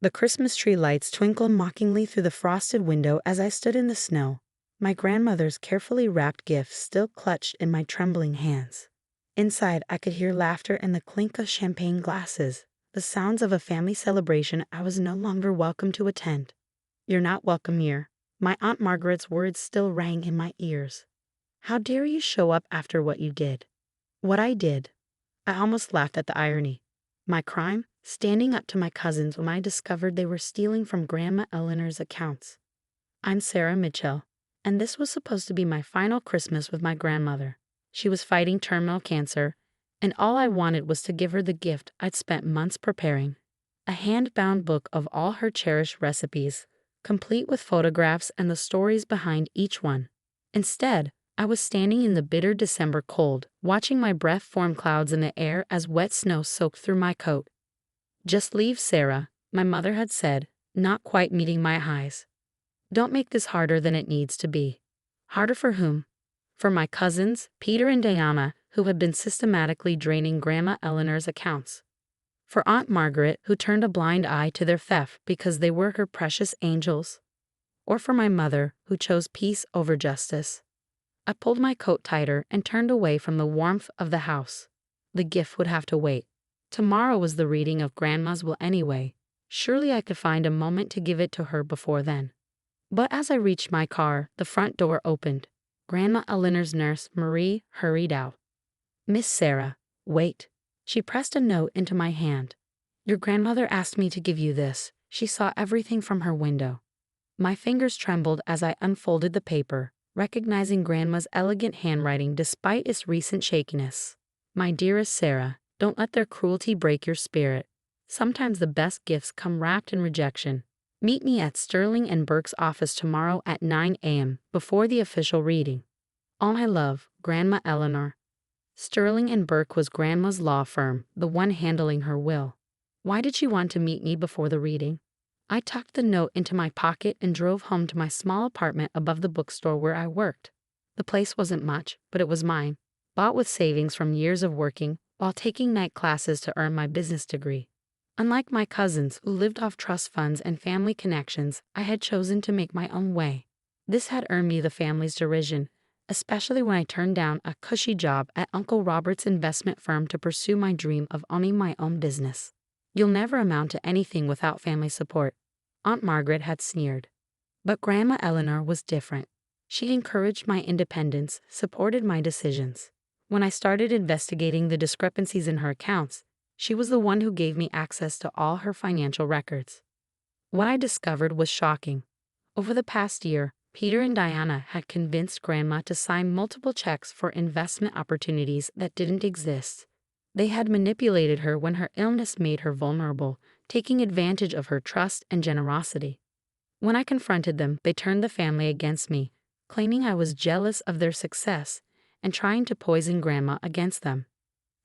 The Christmas tree lights twinkled mockingly through the frosted window as I stood in the snow, my grandmother's carefully wrapped gift still clutched in my trembling hands. Inside, I could hear laughter and the clink of champagne glasses, the sounds of a family celebration I was no longer welcome to attend. "You're not welcome here." My Aunt Margaret's words still rang in my ears. "How dare you show up after what you did?" What I did. I almost laughed at the irony. My crime? Standing up to my cousins when I discovered they were stealing from Grandma Eleanor's accounts. I'm Sarah Mitchell, and this was supposed to be my final Christmas with my grandmother. She was fighting terminal cancer, and all I wanted was to give her the gift I'd spent months preparing. A hand-bound book of all her cherished recipes, complete with photographs and the stories behind each one. Instead, I was standing in the bitter December cold, watching my breath form clouds in the air as wet snow soaked through my coat. "Just leave, Sarah," my mother had said, not quite meeting my highs. "Don't make this harder than it needs to be." Harder for whom? For my cousins, Peter and Diana, who had been systematically draining Grandma Eleanor's accounts. For Aunt Margaret, who turned a blind eye to their theft because they were her precious angels. Or for my mother, who chose peace over justice. I pulled my coat tighter and turned away from the warmth of the house. The gift would have to wait. Tomorrow was the reading of Grandma's will anyway. Surely I could find a moment to give it to her before then. But as I reached my car, the front door opened. Grandma Eleanor's nurse, Marie, hurried out. "Miss Sarah, wait." She pressed a note into my hand. "Your grandmother asked me to give you this. She saw everything from her window." My fingers trembled as I unfolded the paper, recognizing Grandma's elegant handwriting despite its recent shakiness. "My dearest Sarah, don't let their cruelty break your spirit. Sometimes the best gifts come wrapped in rejection. Meet me at Sterling and Burke's office tomorrow at 9 a.m. before the official reading. All my love, Grandma Eleanor." Sterling and Burke was Grandma's law firm, the one handling her will. Why did she want to meet me before the reading? I tucked the note into my pocket and drove home to my small apartment above the bookstore where I worked. The place wasn't much, but it was mine, bought with savings from years of working while taking night classes to earn my business degree. Unlike my cousins who lived off trust funds and family connections, I had chosen to make my own way. This had earned me the family's derision, especially when I turned down a cushy job at Uncle Robert's investment firm to pursue my dream of owning my own business. "You'll never amount to anything without family support," Aunt Margaret had sneered. But Grandma Eleanor was different. She encouraged my independence, supported my decisions. When I started investigating the discrepancies in her accounts, she was the one who gave me access to all her financial records. What I discovered was shocking. Over the past year, Peter and Diana had convinced Grandma to sign multiple checks for investment opportunities that didn't exist. They had manipulated her when her illness made her vulnerable, taking advantage of her trust and generosity. When I confronted them, they turned the family against me, claiming I was jealous of their success and trying to poison Grandma against them.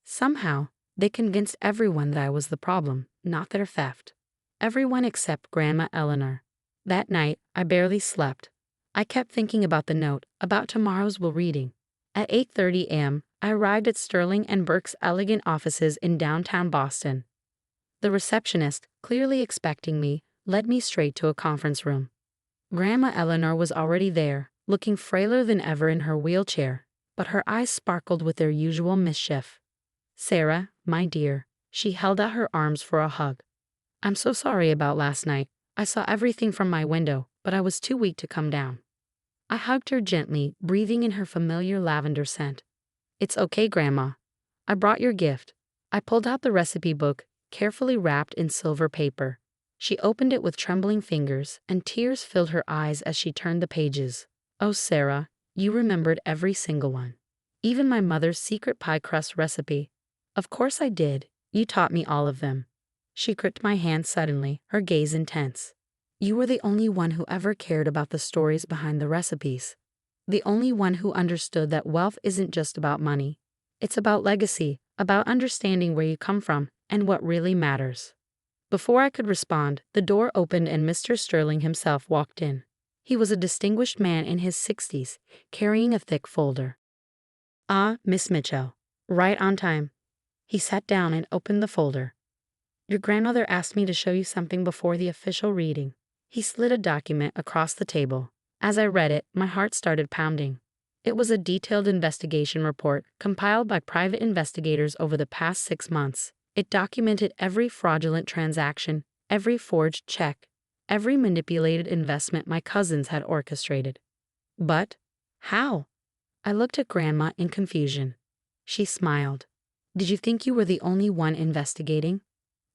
Somehow, they convinced everyone that I was the problem, not their theft. Everyone except Grandma Eleanor. That night, I barely slept. I kept thinking about the note, about tomorrow's will reading. At 8:30 a.m., I arrived at Sterling and Burke's elegant offices in downtown Boston. The receptionist, clearly expecting me, led me straight to a conference room. Grandma Eleanor was already there, looking frailer than ever in her wheelchair, but her eyes sparkled with their usual mischief. "Sarah, my dear," she held out her arms for a hug. "I'm so sorry about last night. I saw everything from my window, but I was too weak to come down." I hugged her gently, breathing in her familiar lavender scent. "It's okay, Grandma. I brought your gift." I pulled out the recipe book, carefully wrapped in silver paper. She opened it with trembling fingers, and tears filled her eyes as she turned the pages. "Oh, Sarah, you remembered every single one. Even my mother's secret pie crust recipe." "Of course I did. You taught me all of them." She gripped my hand suddenly, her gaze intense. "You were the only one who ever cared about the stories behind the recipes. The only one who understood that wealth isn't just about money. It's about legacy, about understanding where you come from and what really matters." Before I could respond, the door opened and Mr. Sterling himself walked in. He was a distinguished man in his 60s, carrying a thick folder. "Ah, Miss Mitchell. Right on time." He sat down and opened the folder. Your grandmother asked me to show you something before the official reading. He slid a document across the table. As I read it, my heart started pounding. It was a detailed investigation report compiled by private investigators over the past 6 months. It documented every fraudulent transaction, every forged check, every manipulated investment my cousins had orchestrated. But how? I looked at Grandma in confusion. She smiled. Did you think you were the only one investigating?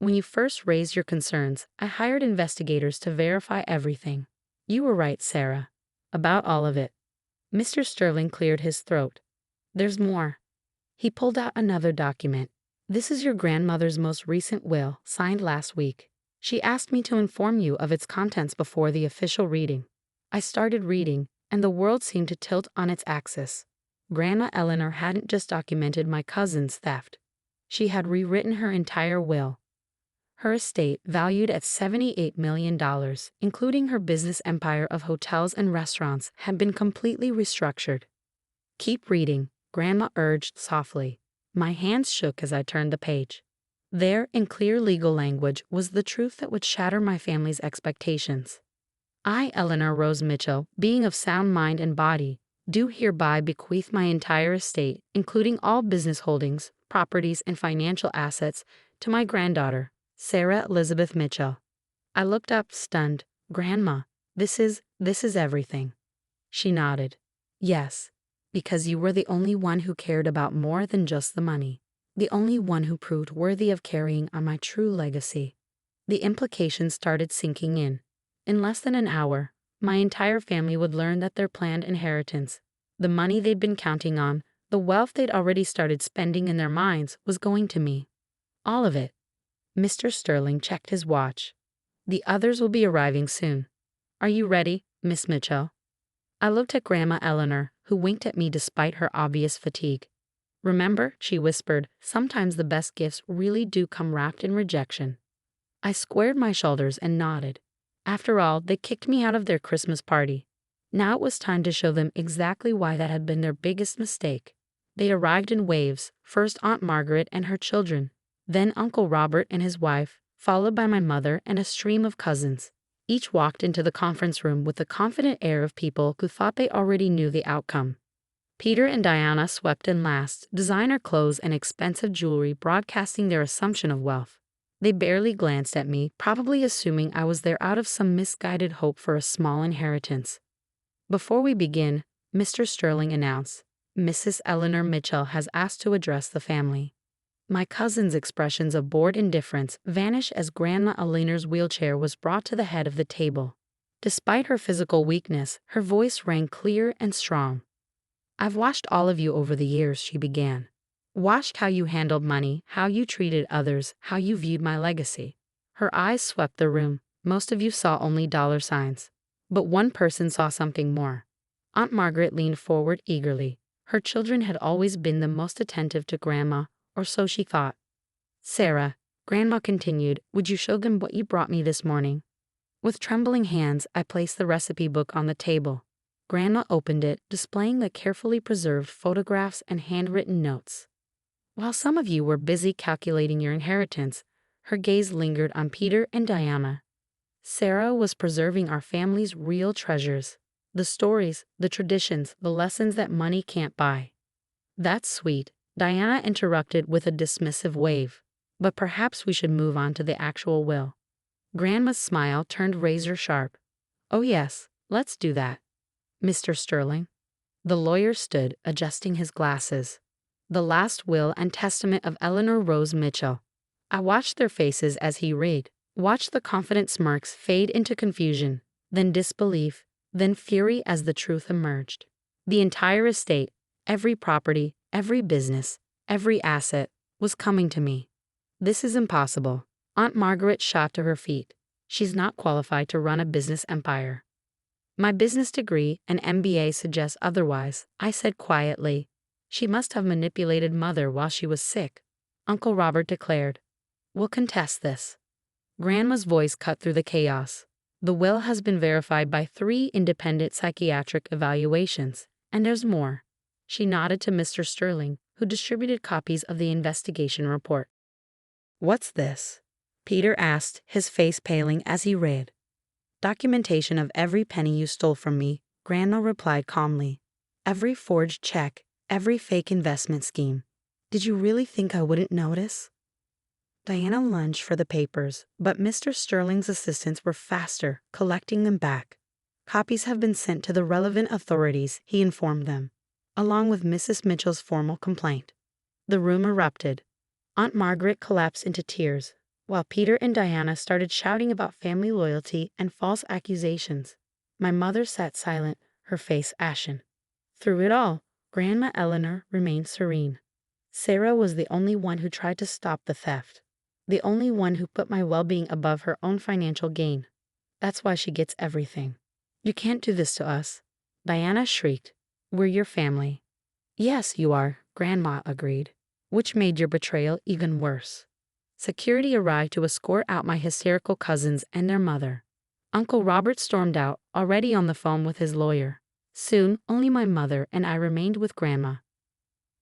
When you first raised your concerns, I hired investigators to verify everything. You were right, Sarah. About all of it. Mr. Sterling cleared his throat. There's more. He pulled out another document. This is your grandmother's most recent will, signed last week. She asked me to inform you of its contents before the official reading. I started reading, and the world seemed to tilt on its axis. Grandma Eleanor hadn't just documented my cousin's theft. She had rewritten her entire will. Her estate, valued at $78 million, including her business empire of hotels and restaurants, had been completely restructured. Keep reading, Grandma urged softly. My hands shook as I turned the page. There, in clear legal language, was the truth that would shatter my family's expectations. I, Eleanor Rose Mitchell, being of sound mind and body, do hereby bequeath my entire estate, including all business holdings, properties, and financial assets, to my granddaughter, Sarah Elizabeth Mitchell. I looked up, stunned. Grandma, this is everything. She nodded. Yes, because you were the only one who cared about more than just the money. The only one who proved worthy of carrying on my true legacy. The implications started sinking in. In less than an hour, my entire family would learn that their planned inheritance, the money they'd been counting on, the wealth they'd already started spending in their minds, was going to me. All of it. Mr. Sterling checked his watch. The others will be arriving soon. Are you ready, Miss Mitchell? I looked at Grandma Eleanor, who winked at me despite her obvious fatigue. Remember, she whispered, sometimes the best gifts really do come wrapped in rejection. I squared my shoulders and nodded. After all, they kicked me out of their Christmas party. Now it was time to show them exactly why that had been their biggest mistake. They arrived in waves, first Aunt Margaret and her children, then Uncle Robert and his wife, followed by my mother and a stream of cousins. Each walked into the conference room with the confident air of people who thought they already knew the outcome. Peter and Diana swept in last, designer clothes and expensive jewelry broadcasting their assumption of wealth. They barely glanced at me, probably assuming I was there out of some misguided hope for a small inheritance. Before we begin, Mr. Sterling announced, Mrs. Eleanor Mitchell has asked to address the family. My cousin's expressions of bored indifference vanished as Grandma Eleanor's wheelchair was brought to the head of the table. Despite her physical weakness, her voice rang clear and strong. I've watched all of you over the years, she began. Watched how you handled money, how you treated others, how you viewed my legacy. Her eyes swept the room. Most of you saw only dollar signs. But one person saw something more. Aunt Margaret leaned forward eagerly. Her children had always been the most attentive to Grandma, or so she thought. Sarah, Grandma continued, would you show them what you brought me this morning? With trembling hands, I placed the recipe book on the table. Grandma opened it, displaying the carefully preserved photographs and handwritten notes. While some of you were busy calculating your inheritance, her gaze lingered on Peter and Diana. Sarah was preserving our family's real treasures, the stories, the traditions, the lessons that money can't buy. That's sweet, Diana interrupted with a dismissive wave. But perhaps we should move on to the actual will. Grandma's smile turned razor sharp. Oh yes, let's do that. Mr. Sterling. The lawyer stood, adjusting his glasses. The last will and testament of Eleanor Rose Mitchell. I watched their faces as he read, watched the confident smirks fade into confusion, then disbelief, then fury as the truth emerged. The entire estate, every property, every business, every asset, was coming to me. This is impossible. Aunt Margaret shot to her feet. She's not qualified to run a business empire. My business degree and MBA suggests otherwise, I said quietly. She must have manipulated Mother while she was sick, Uncle Robert declared. We'll contest this. Grandma's voice cut through the chaos. The will has been verified by 3 independent psychiatric evaluations, and there's more. She nodded to Mr. Sterling, who distributed copies of the investigation report. What's this? Peter asked, his face paling as he read. Documentation of every penny you stole from me, Grandma replied calmly. Every forged check, every fake investment scheme. Did you really think I wouldn't notice? Diana lunged for the papers, but Mr. Sterling's assistants were faster, collecting them back. Copies have been sent to the relevant authorities, he informed them, along with Mrs. Mitchell's formal complaint. The room erupted. Aunt Margaret collapsed into tears, while Peter and Diana started shouting about family loyalty and false accusations. My mother sat silent, her face ashen. Through it all, Grandma Eleanor remained serene. Sarah was the only one who tried to stop the theft. The only one who put my well-being above her own financial gain. That's why she gets everything. You can't do this to us, Diana shrieked. We're your family. Yes, you are, Grandma agreed, which made your betrayal even worse. Security arrived to escort out my hysterical cousins and their mother. Uncle Robert stormed out, already on the phone with his lawyer. Soon, only my mother and I remained with Grandma.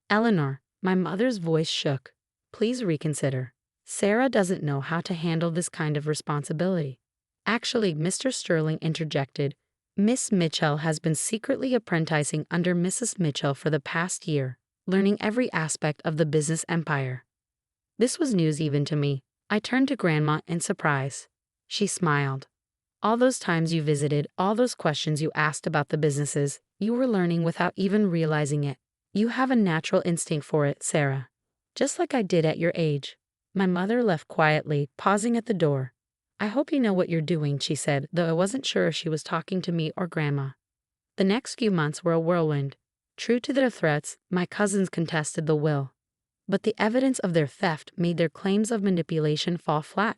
Eleanor, my mother's voice shook. Please reconsider. Sarah doesn't know how to handle this kind of responsibility. Actually, Mr. Sterling interjected, Miss Mitchell has been secretly apprenticing under Mrs. Mitchell for the past year, learning every aspect of the business empire. This was news even to me. I turned to Grandma in surprise. She smiled. All those times you visited, all those questions you asked about the businesses, you were learning without even realizing it. You have a natural instinct for it, Sarah. Just like I did at your age. My mother left quietly, pausing at the door. I hope you know what you're doing, she said, though I wasn't sure if she was talking to me or Grandma. The next few months were a whirlwind. True to their threats, my cousins contested the will. But the evidence of their theft made their claims of manipulation fall flat.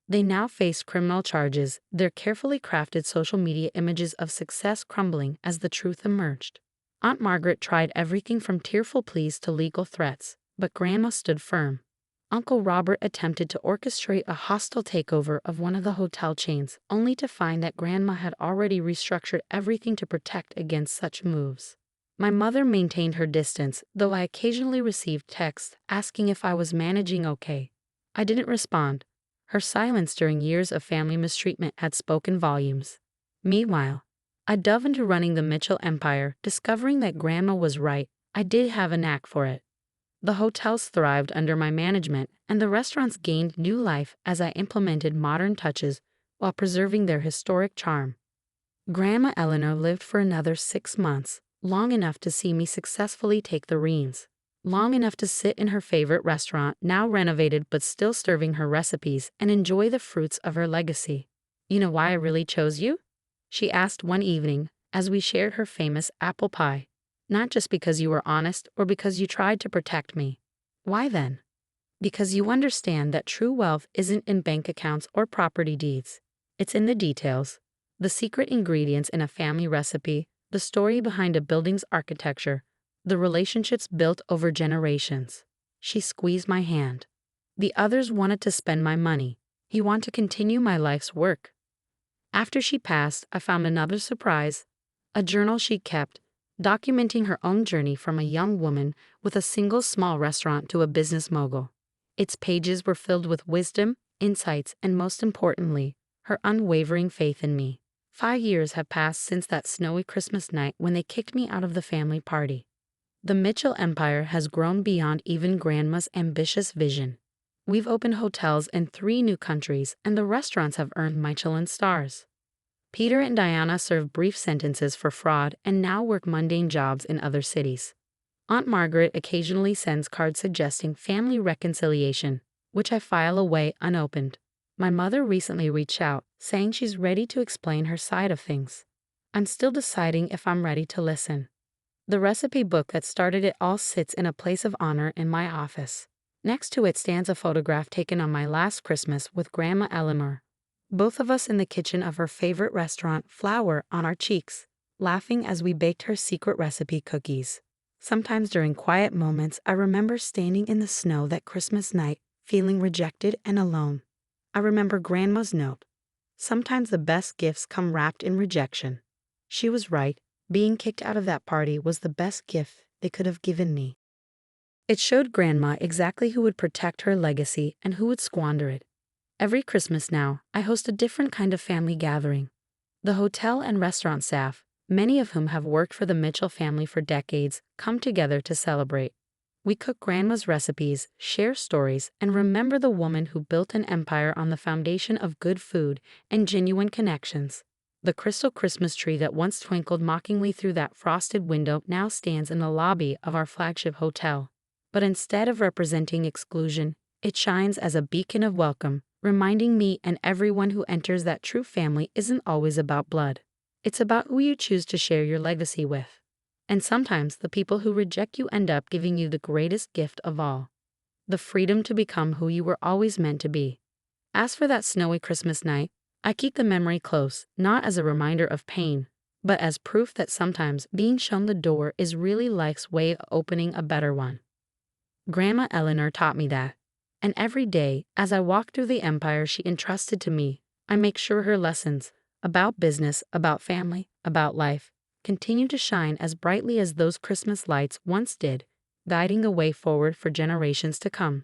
They now faced criminal charges, their carefully crafted social media images of success crumbling as the truth emerged. Aunt Margaret tried everything from tearful pleas to legal threats, but Grandma stood firm. Uncle Robert attempted to orchestrate a hostile takeover of one of the hotel chains, only to find that Grandma had already restructured everything to protect against such moves. My mother maintained her distance, though I occasionally received texts asking if I was managing okay. I didn't respond. Her silence during years of family mistreatment had spoken volumes. Meanwhile, I dove into running the Mitchell empire, discovering that Grandma was right. I did have a knack for it. The hotels thrived under my management, and the restaurants gained new life as I implemented modern touches while preserving their historic charm. Grandma Eleanor lived for another 6 months, long enough to see me successfully take the reins, long enough to sit in her favorite restaurant, now renovated but still serving her recipes, and enjoy the fruits of her legacy. You know why I really chose you? She asked one evening as we shared her famous apple pie. Not just because you were honest or because you tried to protect me. Why then? Because you understand that true wealth isn't in bank accounts or property deeds. It's in the details, the secret ingredients in a family recipe, the story behind a building's architecture, the relationships built over generations. She squeezed my hand. The others wanted to spend my money. He wanted to continue my life's work. After she passed, I found another surprise, a journal she kept, documenting her own journey from a young woman with a single small restaurant to a business mogul. Its pages were filled with wisdom, insights, and most importantly, her unwavering faith in me. 5 years have passed since that snowy Christmas night when they kicked me out of the family party. The Mitchell empire has grown beyond even Grandma's ambitious vision. We've opened hotels in 3 new countries, and the restaurants have earned Michelin stars. Peter and Diana serve brief sentences for fraud and now work mundane jobs in other cities. Aunt Margaret occasionally sends cards suggesting family reconciliation, which I file away unopened. My mother recently reached out, saying she's ready to explain her side of things. I'm still deciding if I'm ready to listen. The recipe book that started it all sits in a place of honor in my office. Next to it stands a photograph taken on my last Christmas with Grandma Eleanor. Both of us in the kitchen of her favorite restaurant, flour on our cheeks, laughing as we baked her secret recipe cookies. Sometimes during quiet moments, I remember standing in the snow that Christmas night, feeling rejected and alone. I remember Grandma's note. Sometimes the best gifts come wrapped in rejection. She was right. Being kicked out of that party was the best gift they could have given me. It showed Grandma exactly who would protect her legacy and who would squander it. Every Christmas now, I host a different kind of family gathering. The hotel and restaurant staff, many of whom have worked for the Mitchell family for decades, come together to celebrate. We cook Grandma's recipes, share stories, and remember the woman who built an empire on the foundation of good food and genuine connections. The crystal Christmas tree that once twinkled mockingly through that frosted window now stands in the lobby of our flagship hotel. But instead of representing exclusion, it shines as a beacon of welcome, reminding me and everyone who enters that true family isn't always about blood. It's about who you choose to share your legacy with. And sometimes the people who reject you end up giving you the greatest gift of all: the freedom to become who you were always meant to be. As for that snowy Christmas night, I keep the memory close, not as a reminder of pain, but as proof that sometimes being shown the door is really life's way of opening a better one. Grandma Eleanor taught me that. And every day, as I walk through the empire she entrusted to me, I make sure her lessons about business, about family, about life continue to shine as brightly as those Christmas lights once did, guiding the way forward for generations to come.